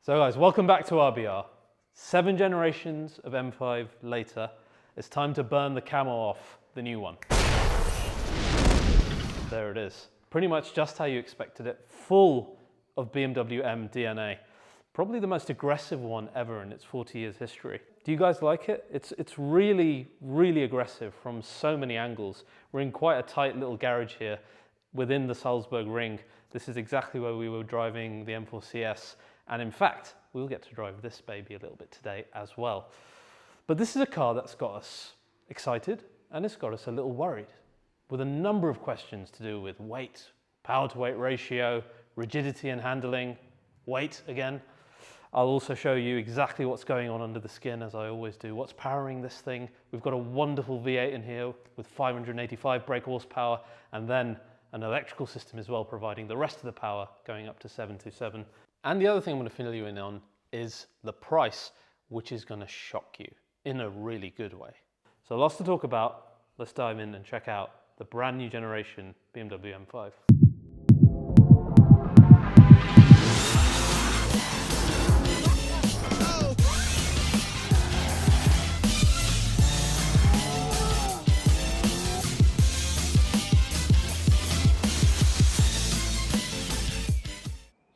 So guys, welcome back to RBR. 7 generations of M5 later, it's time to burn the camo off the new one. There it is. Pretty much just how you expected it, full of BMW M DNA. Probably the most aggressive one ever in its 40 years history. Do you guys like it? It's really, really aggressive from so many angles. We're in quite a tight little garage here within the Salzburg ring. This is exactly where we were driving the M4 CS. And in fact, we'll get to drive this baby a little bit today as well. But this is a car that's got us excited and it's got us a little worried with a number of questions to do with weight, power to weight ratio, rigidity and handling, weight again. I'll also show you exactly what's going on under the skin, as I always do. What's powering this thing? We've got a wonderful V8 in here with 585 brake horsepower and then an electrical system as well, providing the rest of the power going up to 727. And the other thing I'm going to fill you in on is the price, which is going to shock you in a really good way. So lots to talk about. Let's dive in and check out the brand new generation BMW M5.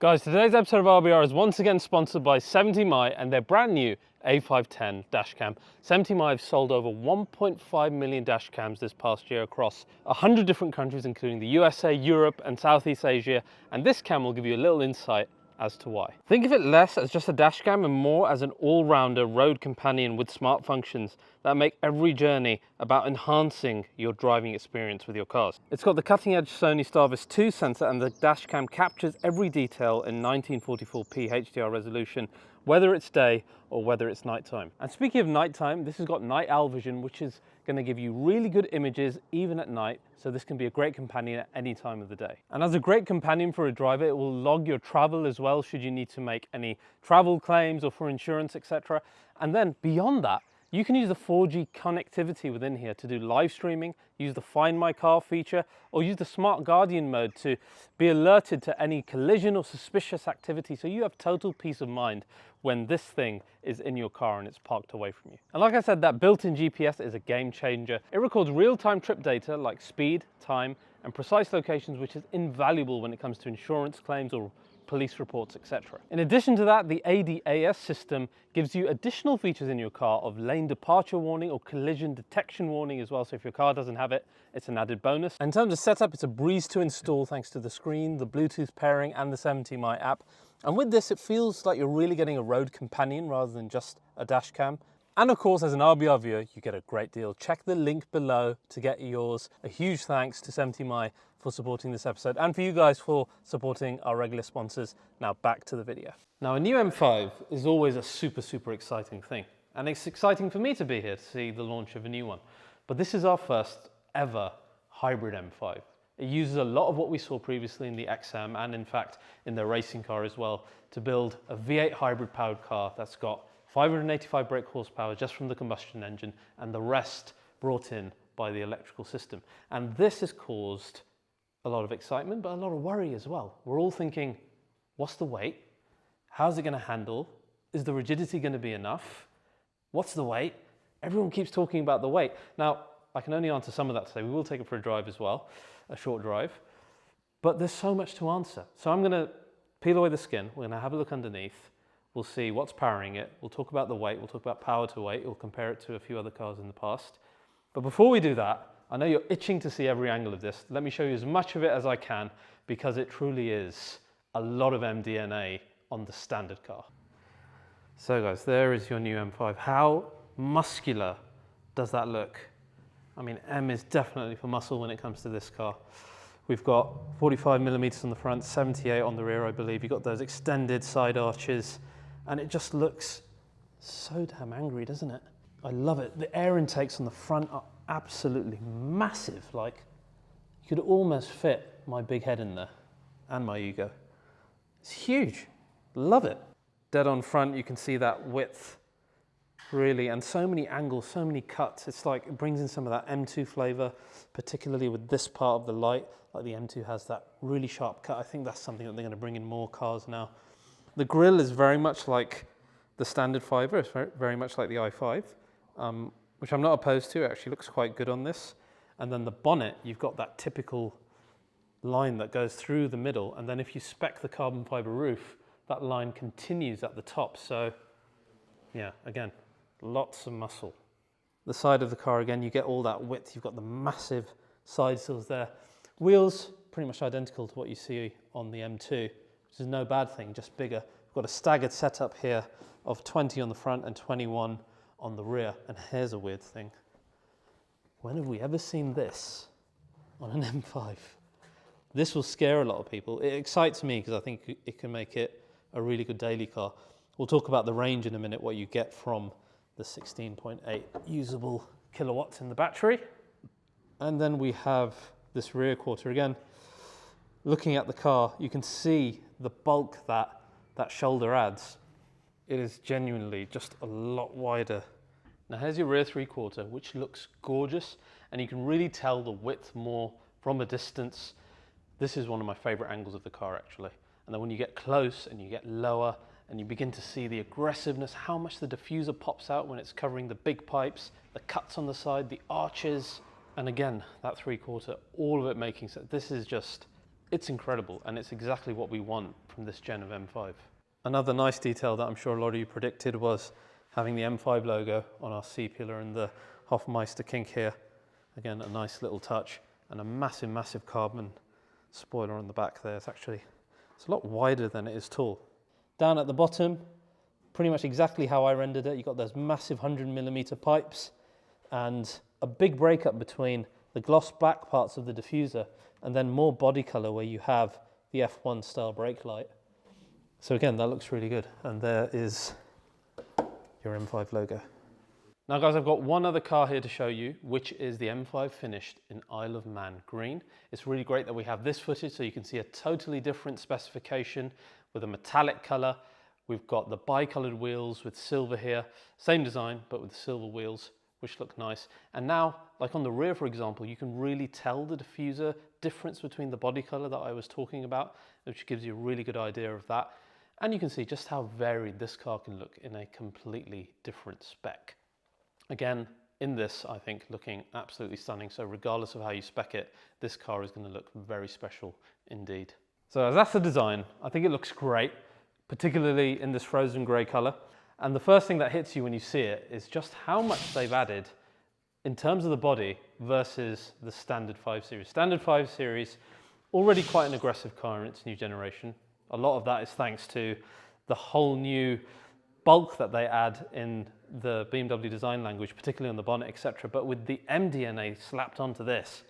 Guys, today's episode of RBR is once again sponsored by 70mi and their brand new A510 dashcam. 70mi have sold over 1.5 million dashcams this past year across 100 different countries, including the USA, Europe and Southeast Asia. And this cam will give you a little insight as to why. Think of it less as just a dashcam and more as an all-rounder road companion with smart functions that make every journey about enhancing your driving experience with your cars. It's got the cutting-edge Sony Starvis 2 sensor and the dashcam captures every detail in 1944p HDR resolution, whether it's day or whether it's nighttime. And speaking of nighttime, this has got night owl vision, which is going to give you really good images even at night, so this can be a great companion at any time of the day. And as a great companion for a driver, it will log your travel as well should you need to make any travel claims or for insurance, etc. And then beyond that, you can use the 4G connectivity within here to do live streaming, use the Find My Car feature, or use the Smart Guardian mode to be alerted to any collision or suspicious activity, so you have total peace of mind when this thing is in your car and it's parked away from you. And like I said, that built-in GPS is a game changer. It records real-time trip data like speed, time, and precise locations, which is invaluable when it comes to insurance claims or police reports, etc. In addition to that, the ADAS system gives you additional features in your car of lane departure warning or collision detection warning as well. So if your car doesn't have it, it's an added bonus. In terms of setup, it's a breeze to install thanks to the screen, the Bluetooth pairing and the 70mi app. And with this, it feels like you're really getting a road companion rather than just a dash cam. And of course, as an RBR viewer, you get a great deal. Check the link below to get yours. A huge thanks to 70mi for supporting this episode and for you guys for supporting our regular sponsors. Now back to the video. Now a new M5 is always a super exciting thing. And it's exciting for me to be here to see the launch of a new one. But this is our first ever hybrid M5. It uses a lot of what we saw previously in the XM and in fact in the racing car as well to build a V8 hybrid powered car that's got 585 brake horsepower just from the combustion engine and the rest brought in by the electrical system. And this has caused a lot of excitement, but a lot of worry as well. We're all thinking, what's the weight? How's it going to handle? Is the rigidity going to be enough? What's the weight? Everyone keeps talking about the weight. Now, I can only answer some of that today. We will take it for a drive as well, a short drive. But there's so much to answer. So I'm going to peel away the skin. We're going to have a look underneath. We'll see what's powering it. We'll talk about the weight. We'll talk about power to weight. We'll compare it to a few other cars in the past. But before we do that, I know you're itching to see every angle of this. Let me show you as much of it as I can because it truly is a lot of MDNA on the standard car. So guys, there is your new M5. How muscular does that look? I mean, M is definitely for muscle when it comes to this car. We've got 45mm on the front, 78 on the rear, I believe. You've got those extended side arches, and it just looks so damn angry, doesn't it? I love it. The air intakes on the front are absolutely massive. Like, you could almost fit my big head in there and my ego. It's huge. Love it. Dead on front, you can see that width really, and so many angles, so many cuts. It's like it brings in some of that M2 flavor, particularly with this part of the light. Like the M2 has that really sharp cut. I think that's something that they're going to bring in more cars now. The grille is very much like the standard fiver. It's very much like the i5, which I'm not opposed to. It actually looks quite good on this. And then the bonnet, you've got that typical line that goes through the middle. And then if you spec the carbon fiber roof, that line continues at the top. So yeah, again, lots of muscle. The side of the car, again, you get all that width. You've got the massive side sills there. Wheels, pretty much identical to what you see on the M2, which is no bad thing, just bigger. We've got a staggered setup here of 20 on the front and 21 on the rear. And here's a weird thing. When have we ever seen this on an M5? This will scare a lot of people. It excites me because I think it can make it a really good daily car. We'll talk about the range in a minute, what you get from the 16.8 usable kilowatts in the battery. And then we have this rear quarter. Again, looking at the car, you can see the bulk that shoulder adds. It is genuinely just a lot wider. Now here's your rear three quarter, which looks gorgeous, and you can really tell the width more from a distance. This is one of my favorite angles of the car, actually. And then when you get close and you get lower and you begin to see the aggressiveness, how much the diffuser pops out when it's covering the big pipes, the cuts on the side, the arches, and again, that three quarter, all of it making sense. This is just, it's incredible, and it's exactly what we want from this gen of M5. Another nice detail that I'm sure a lot of you predicted was having the M5 logo on our C-pillar and the Hofmeister kink here. Again, a nice little touch, and a massive, massive carbon spoiler on the back there. It's a lot wider than it is tall. Down at the bottom, pretty much exactly how I rendered it. You've got those massive 100mm pipes and a big breakup between the gloss black parts of the diffuser and then more body color where you have the F1 style brake light. So again, that looks really good. And there is your M5 logo. Now guys, I've got one other car here to show you, which is the M5 finished in Isle of Man green. It's really great that we have this footage so you can see a totally different specification with a metallic color. We've got the bi-colored wheels with silver here, same design, but with silver wheels, which look nice. And now, like on the rear, for example, you can really tell the diffuser difference between the body color that I was talking about, which gives you a really good idea of that. And you can see just how varied this car can look in a completely different spec. Again, in this, I think, looking absolutely stunning. So regardless of how you spec it, this car is going to look very special indeed. So that's the design. I think it looks great, particularly in this frozen grey color. And the first thing that hits you when you see it is just how much they've added in terms of the body versus the standard 5 Series. Standard 5 Series, already quite an aggressive car in its new generation. A lot of that is thanks to the whole new bulk that they add in the BMW design language, particularly on the bonnet, etc. But with the MDNA slapped onto this,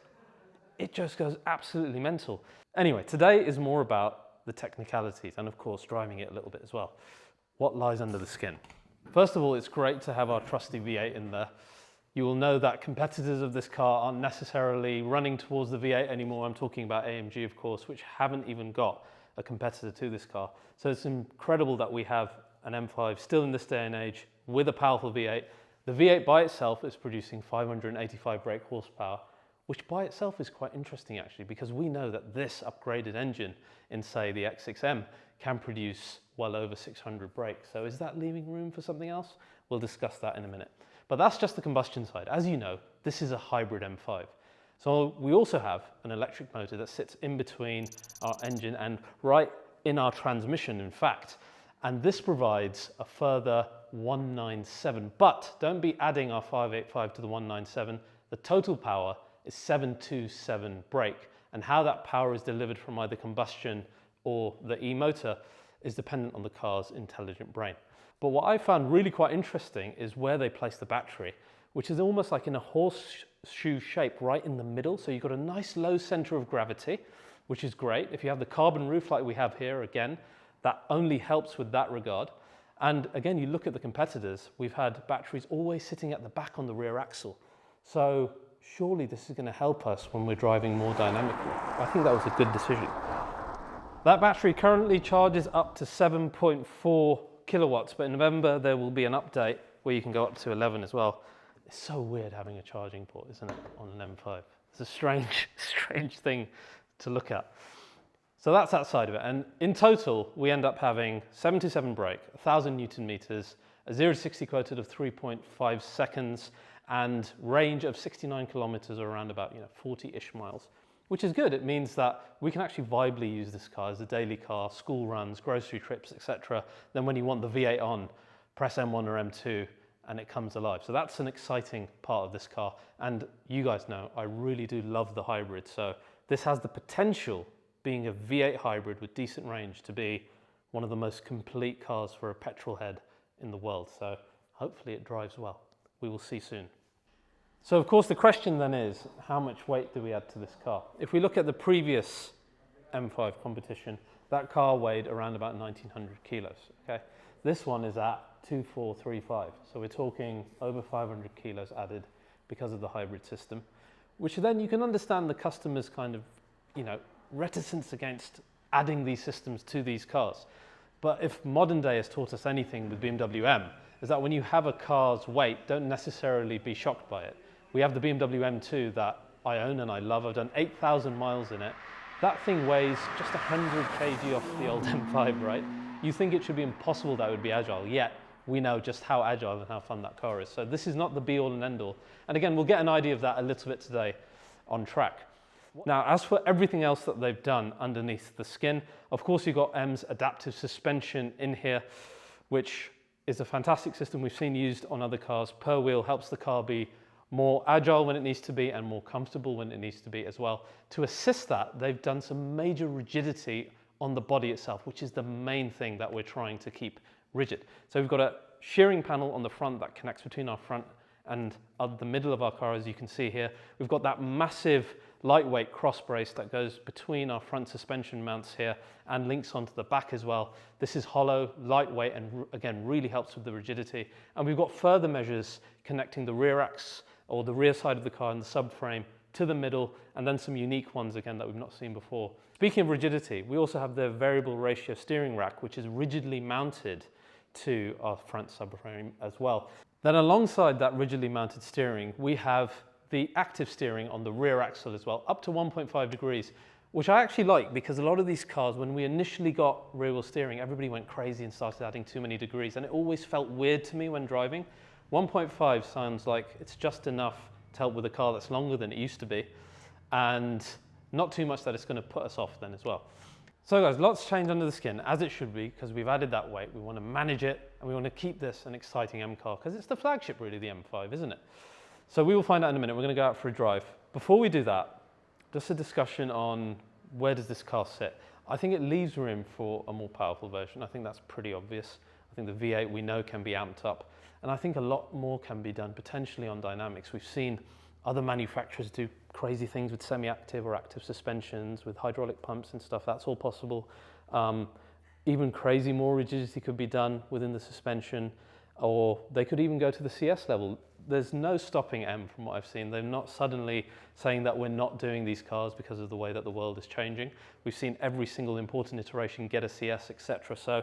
it just goes absolutely mental. Anyway, today is more about the technicalities and of course driving it a little bit as well. What lies under the skin? First of all, it's great to have our trusty V8 in there. You will know that competitors of this car aren't necessarily running towards the V8 anymore. I'm talking about AMG, of course, which haven't even got a competitor to this car. So it's incredible that we have an M5 still in this day and age with a powerful V8. The V8 by itself is producing 585 brake horsepower, which by itself is quite interesting actually, because we know that this upgraded engine in, say, the X6M can produce well over 600 brake. So is that leaving room for something else? We'll discuss that in a minute. But that's just the combustion side. As you know, this is a hybrid M5. So we also have an electric motor that sits in between our engine and right in our transmission, in fact. And this provides a further 197. But don't be adding our 585 to the 197. The total power is 727 brake. And how that power is delivered from either combustion or the e-motor is dependent on the car's intelligent brain. But what I found really quite interesting is where they place the battery, which is almost like in a horseshoe shape right in the middle. So you've got a nice low center of gravity, which is great. If you have the carbon roof like we have here, again, that only helps with that regard. And again, you look at the competitors, we've had batteries always sitting at the back on the rear axle. So surely this is going to help us when we're driving more dynamically. I think that was a good decision. That battery currently charges up to 7.4 kilowatts, but in November there will be an update where you can go up to 11 as well. It's so weird having a charging port, isn't it, on an M5? It's a strange thing to look at. So that's that side of it. And in total, we end up having 727 brake, 1,000 Newton meters, a 0 to 60 quoted of 3.5 seconds, and range of 69 kilometers, or around about 40-ish miles, which is good. It means that we can actually viably use this car as a daily car, school runs, grocery trips, etc. Then when you want the V8 on, press M1 or M2, and it comes alive. So that's an exciting part of this car. And you guys know, I really do love the hybrid. So this has the potential, being a V8 hybrid with decent range, to be one of the most complete cars for a petrol head in the world. So hopefully it drives well. We will see soon. So of course the question then is, how much weight do we add to this car? If we look at the previous M5 competition, that car weighed around about 1,900 kilos, okay? This one is at 2,435, so we're talking over 500 kilos added because of the hybrid system, which then you can understand the customer's kind of, reticence against adding these systems to these cars. But if modern day has taught us anything with BMW M, is that when you have a car's weight, don't necessarily be shocked by it. We have the BMW M2 that I own and I love. I've done 8,000 miles in it. That thing weighs just 100 kg off the old M5, right? You think it should be impossible that it would be agile, yet we know just how agile and how fun that car is. So this is not the be all and end all. And again, we'll get an idea of that a little bit today on track. Now, as for everything else that they've done underneath the skin, of course, you've got M's adaptive suspension in here, which is a fantastic system we've seen used on other cars. Per wheel helps the car be more agile when it needs to be and more comfortable when it needs to be as well. To assist that, they've done some major rigidity on the body itself, which is the main thing that we're trying to keep rigid. So we've got a shearing panel on the front that connects between our front and the middle of our car, as you can see here. We've got that massive lightweight cross brace that goes between our front suspension mounts here and links onto the back as well. This is hollow, lightweight, and again, really helps with the rigidity. And we've got further measures connecting the rear axle or the rear side of the car and the subframe to the middle, and then some unique ones again that we've not seen before. Speaking of rigidity, we also have the variable ratio steering rack, which is rigidly mounted to our front subframe as well. Then alongside that rigidly mounted steering, we have the active steering on the rear axle as well, up to 1.5 degrees, which I actually like, because a lot of these cars, when we initially got rear wheel steering, everybody went crazy and started adding too many degrees, and it always felt weird to me when driving. 1.5 sounds like it's just enough to help with a car that's longer than it used to be, and not too much that it's going to put us off then as well. So guys, lots changed under the skin, as it should be, because we've added that weight. We want to manage it, and we want to keep this an exciting M car, because it's the flagship really, the M5, isn't it? So we will find out in a minute. We're going to go out for a drive. Before we do that, just a discussion on where does this car sit. I think it leaves room for a more powerful version. I think that's pretty obvious. I think the V8 we know can be amped up, and I think a lot more can be done potentially on dynamics. We've seen other manufacturers do crazy things with semi-active or active suspensions, with hydraulic pumps and stuff. That's all possible. Even crazy more rigidity could be done within the suspension, or they could even go to the CS level. There's no stopping M from what I've seen. They're not suddenly saying that we're not doing these cars because of the way that the world is changing. We've seen every single important iteration get a CS, etc. So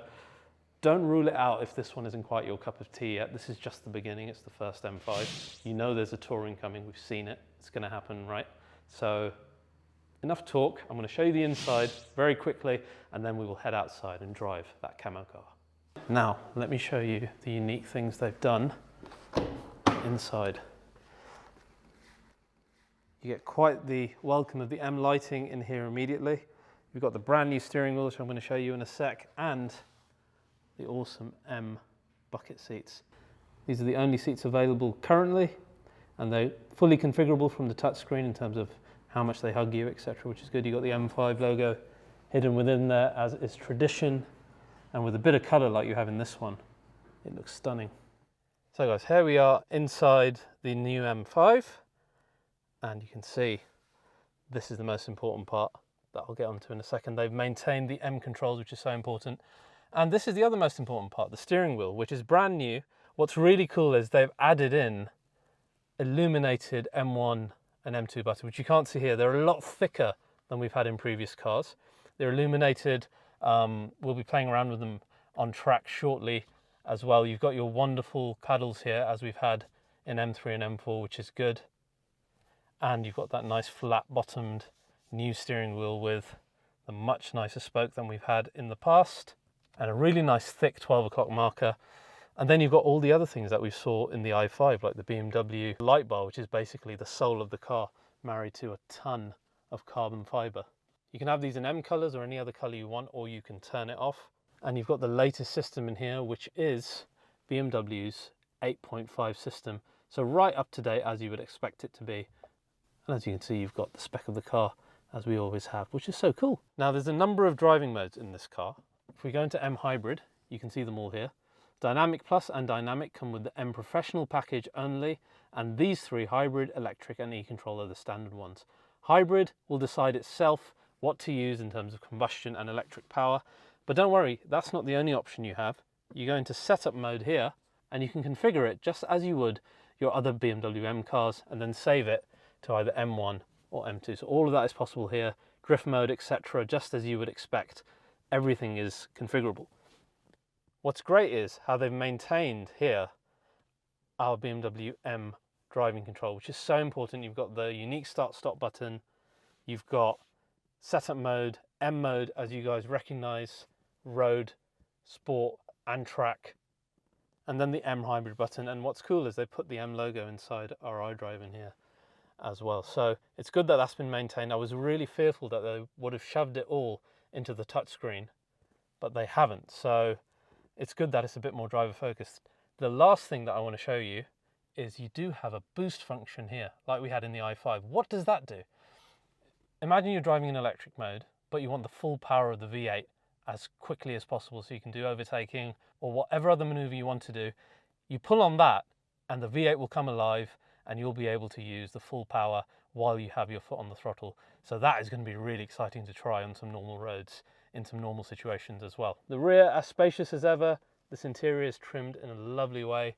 don't rule it out if this one isn't quite your cup of tea yet. This is just the beginning. It's the first M5. You know there's a touring coming. We've seen it. It's going to happen, right? So enough talk. I'm going to show you the inside very quickly, and then we will head outside and drive that camo car. Now, let me show you the unique things they've done inside. You get quite the welcome of the M lighting in here immediately. We've got the brand new steering wheel, which I'm going to show you in a sec, and the awesome M bucket seats. These are the only seats available currently, and they're fully configurable from the touchscreen in terms of how much they hug you, etc., which is good. You've got the M5 logo hidden within there, as is tradition, and with a bit of colour like you have in this one, it looks stunning. So guys, here we are inside the new M5, and you can see this is the most important part that I'll get onto in a second. They've maintained the M controls, which is so important. And this is the other most important part, the steering wheel, which is brand new. What's really cool is they've added in illuminated M1 and M2 buttons, which you can't see here. They're a lot thicker than we've had in previous cars. They're illuminated. We'll be playing around with them on track shortly as well. You've got your wonderful paddles here, as we've had in M3 and M4, which is good. And you've got that nice flat bottomed new steering wheel with the much nicer spoke than we've had in the past, and a really nice thick 12 o'clock marker. And then you've got all the other things that we saw in the i5, like the BMW light bar, which is basically the soul of the car, married to a ton of carbon fiber. You can have these in M colors or any other color you want, or you can turn it off. And you've got the latest system in here, which is BMW's 8.5 system. So right up to date as you would expect it to be. And as you can see, you've got the spec of the car as we always have, which is so cool. Now there's a number of driving modes in this car. If we go into M Hybrid, you can see them all here. Dynamic Plus and Dynamic come with the M Professional package only, and these three, Hybrid, Electric and E-Control, are the standard ones. Hybrid will decide itself what to use in terms of combustion and electric power, but don't worry, that's not the only option you have. You go into Setup mode here, and you can configure it just as you would your other BMW M cars, and then save it to either M1 or M2. So all of that is possible here, drift mode, etc., just as you would expect. Everything is configurable. What's great is how they've maintained here our BMW M driving control, which is so important. You've got the unique start-stop button, you've got setup mode, M mode, as you guys recognize, road, sport and track, and then the M Hybrid button. And what's cool is they put the M logo inside our iDrive in here as well. So it's good that that's been maintained. I was really fearful that they would have shoved it all into the touchscreen, but they haven't. So it's good that it's a bit more driver focused. The last thing that I want to show you is you do have a boost function here, like we had in the i5. What does that do? Imagine you're driving in electric mode, but you want the full power of the V8 as quickly as possible, so you can do overtaking or whatever other maneuver you want to do. You pull on that and the V8 will come alive, and you'll be able to use the full power while you have your foot on the throttle. So that is going to be really exciting to try on some normal roads, in some normal situations as well. The rear, as spacious as ever. This interior is trimmed in a lovely way.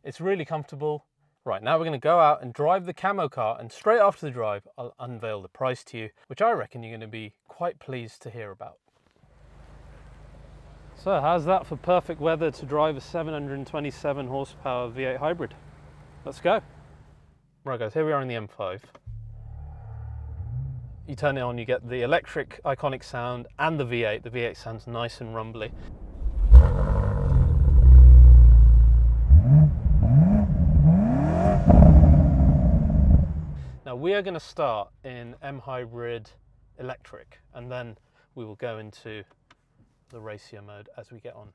It's really comfortable. Right, now we're going to go out and drive the camo car, and straight after the drive, I'll unveil the price to you, which I reckon you're going to be quite pleased to hear about. So how's that for perfect weather to drive a 727 horsepower V8 hybrid? Let's go. Right guys, here we are in the M5. You turn it on, you get the electric iconic sound and the V8. The V8 sounds nice and rumbly. Now we are going to start in M Hybrid Electric, and then we will go into the racier mode as we get on.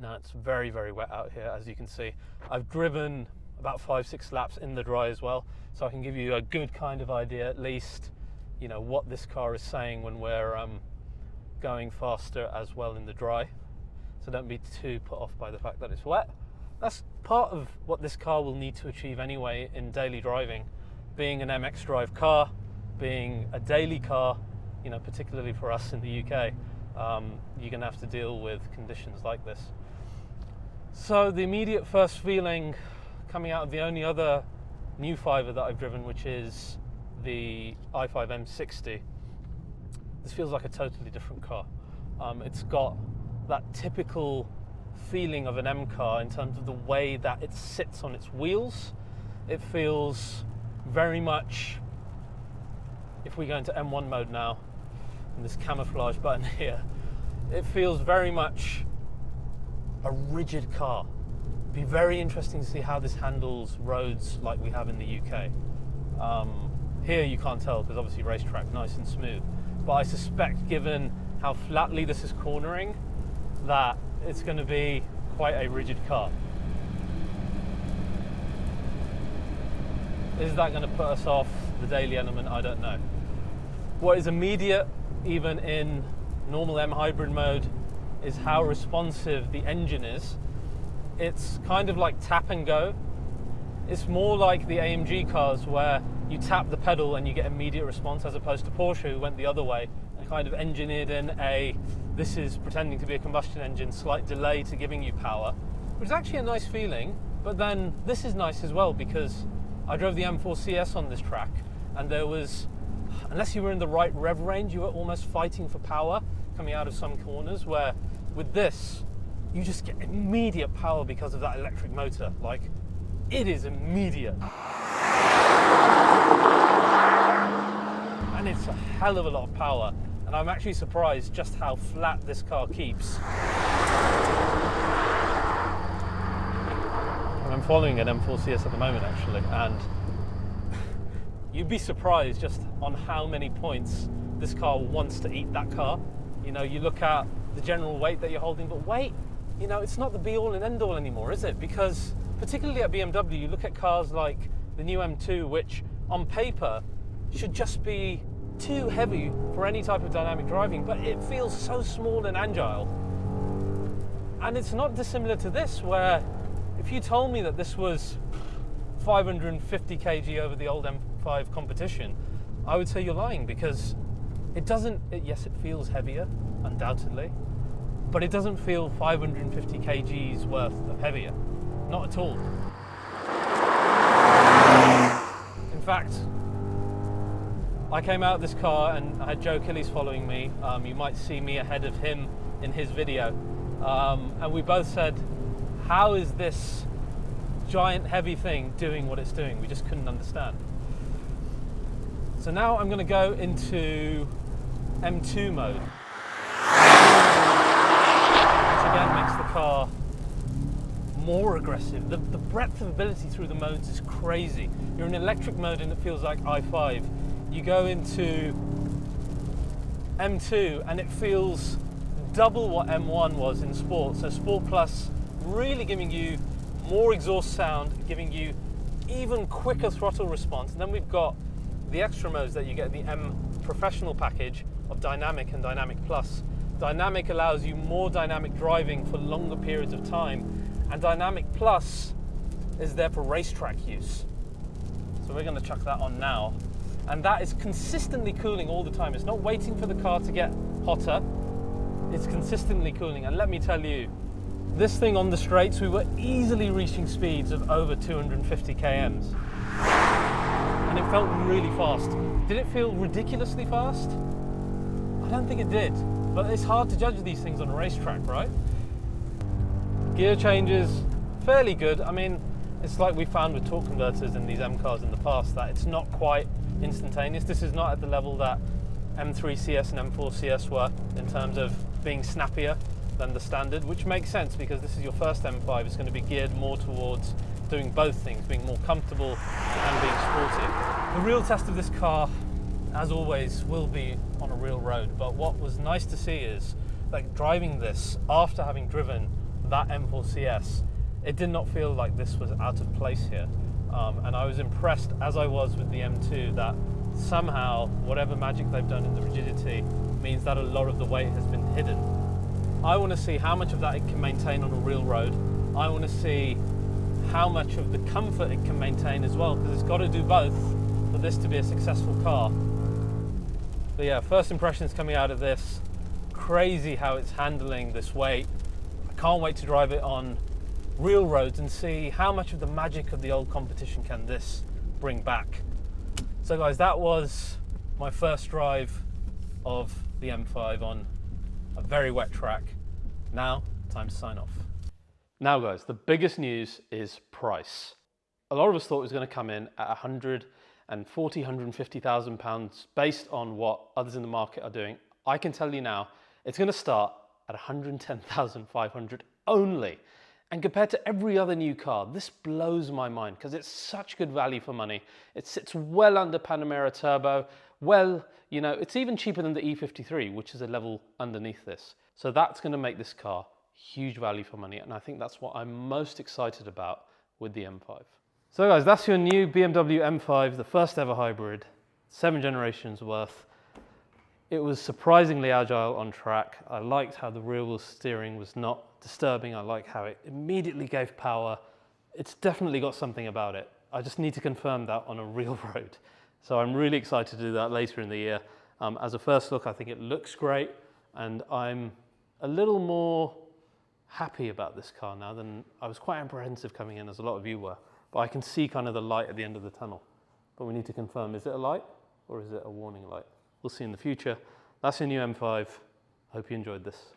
Now it's very, very wet out here, as you can see. I've driven about 5-6 laps in the dry as well, so I can give you a good kind of idea, at least, you know, what this car is saying when we're going faster as well in the dry. So don't be too put off by the fact that it's wet. That's part of what this car will need to achieve anyway in daily driving. Being an MX drive car, being a daily car, you know, particularly for us in the UK, you're going to have to deal with conditions like this. So the immediate first feeling coming out of the only other new fiver that I've driven, which is the i5 M60, this feels like a totally different car. It's got that typical feeling of an M car in terms of the way that it sits on its wheels. It feels very much, if we go into M1 mode now, and this camouflage button here, it feels very much a rigid car. It'd be very interesting to see how this handles roads like we have in the UK. Here you can't tell because obviously racetrack, nice and smooth, but I suspect given how flatly this is cornering that it's going to be quite a rigid car. Is that going to put us off the daily element? I don't know. What is immediate, even in normal M hybrid mode, is how responsive the engine is. It's kind of like tap and go. It's more like the AMG cars where you tap the pedal and you get immediate response, as opposed to Porsche, who went the other way and kind of engineered in a, this is pretending to be a combustion engine, slight delay to giving you power, which is actually a nice feeling. But then this is nice as well, because I drove the M4 CS on this track, and there was, unless you were in the right rev range, you were almost fighting for power coming out of some corners, where with this, you just get immediate power because of that electric motor. Like, it is immediate. And it's a hell of a lot of power. And I'm actually surprised just how flat this car keeps. And I'm following an M4 CS at the moment actually, and you'd be surprised just on how many points this car wants to eat that car. You know, you look at the general weight that you're holding, but weight, you know, it's not the be all and end all anymore, is it? Because particularly at BMW, you look at cars like the new M2, which on paper should just be too heavy for any type of dynamic driving, but it feels so small and agile. And it's not dissimilar to this, where if you told me that this was 550 kg over the old M5 competition, I would say you're lying, because it doesn't, yes, it feels heavier, undoubtedly, but it doesn't feel 550 kgs worth of heavier. Not at all. In fact, I came out of this car and I had Joe Killy's following me. You might see me ahead of him in his video. And we both said, how is this giant heavy thing doing what it's doing? We just couldn't understand. So now I'm going to go into M2 mode, which again makes the car more aggressive. The breadth of ability through the modes is crazy. You're in electric mode and it feels like i5. You go into M2 and it feels double what M1 was in Sport. So Sport Plus really giving you more exhaust sound, giving you even quicker throttle response. And then we've got the extra modes that you get in the M Professional package of Dynamic and Dynamic Plus. Dynamic allows you more dynamic driving for longer periods of time, and Dynamic Plus is there for racetrack use. So we're going to chuck that on now. And that is consistently cooling all the time. It's not waiting for the car to get hotter. It's consistently cooling. And let me tell you, this thing on the straights, we were easily reaching speeds of over 250 kms. And it felt really fast. Did it feel ridiculously fast? I don't think it did. But it's hard to judge these things on a racetrack, right? Gear changes, fairly good. I mean, it's like we found with torque converters in these M cars in the past, that it's not quite instantaneous. This is not at the level that M3 CS and M4 CS were in terms of being snappier than the standard, which makes sense because this is your first M5. It's going to be geared more towards doing both things, being more comfortable and being sporty. The real test of this car, as always, will be on a real road. But what was nice to see is, like, driving this after having driven that M4 CS, it did not feel like this was out of place here. And I was impressed, as I was with the M2, that somehow whatever magic they've done in the rigidity means that a lot of the weight has been hidden. I want to see how much of that it can maintain on a real road. I want to see how much of the comfort it can maintain as well, because it's got to do both for this to be a successful car. But yeah, first impressions coming out of this, crazy how it's handling this weight. I can't wait to drive it on real roads and see how much of the magic of the old competition can this bring back. So guys, that was my first drive of the M5 on a very wet track. Now, time to sign off. Now guys, the biggest news is price. A lot of us thought it was going to come in at £140,000, £150,000 based on what others in the market are doing. I can tell you now, it's going to start at £110,500 only. And compared to every other new car, this blows my mind because it's such good value for money. It sits well under Panamera Turbo. Well, you know, it's even cheaper than the E53, which is a level underneath this. So that's going to make this car huge value for money. And I think that's what I'm most excited about with the M5. So guys, that's your new BMW M5, the first ever hybrid, 7 generations worth. It was surprisingly agile on track. I liked how the rear wheel steering was not disturbing. I like how it immediately gave power. It's definitely got something about it. I just need to confirm that on a real road. So I'm really excited to do that later in the year. As a first look, I think it looks great, and I'm a little more happy about this car now than I was. Quite apprehensive coming in, as a lot of you were. But I can see kind of the light at the end of the tunnel. But we need to confirm, is it a light or is it a warning light? We'll see in the future. That's your new M5. I hope you enjoyed this.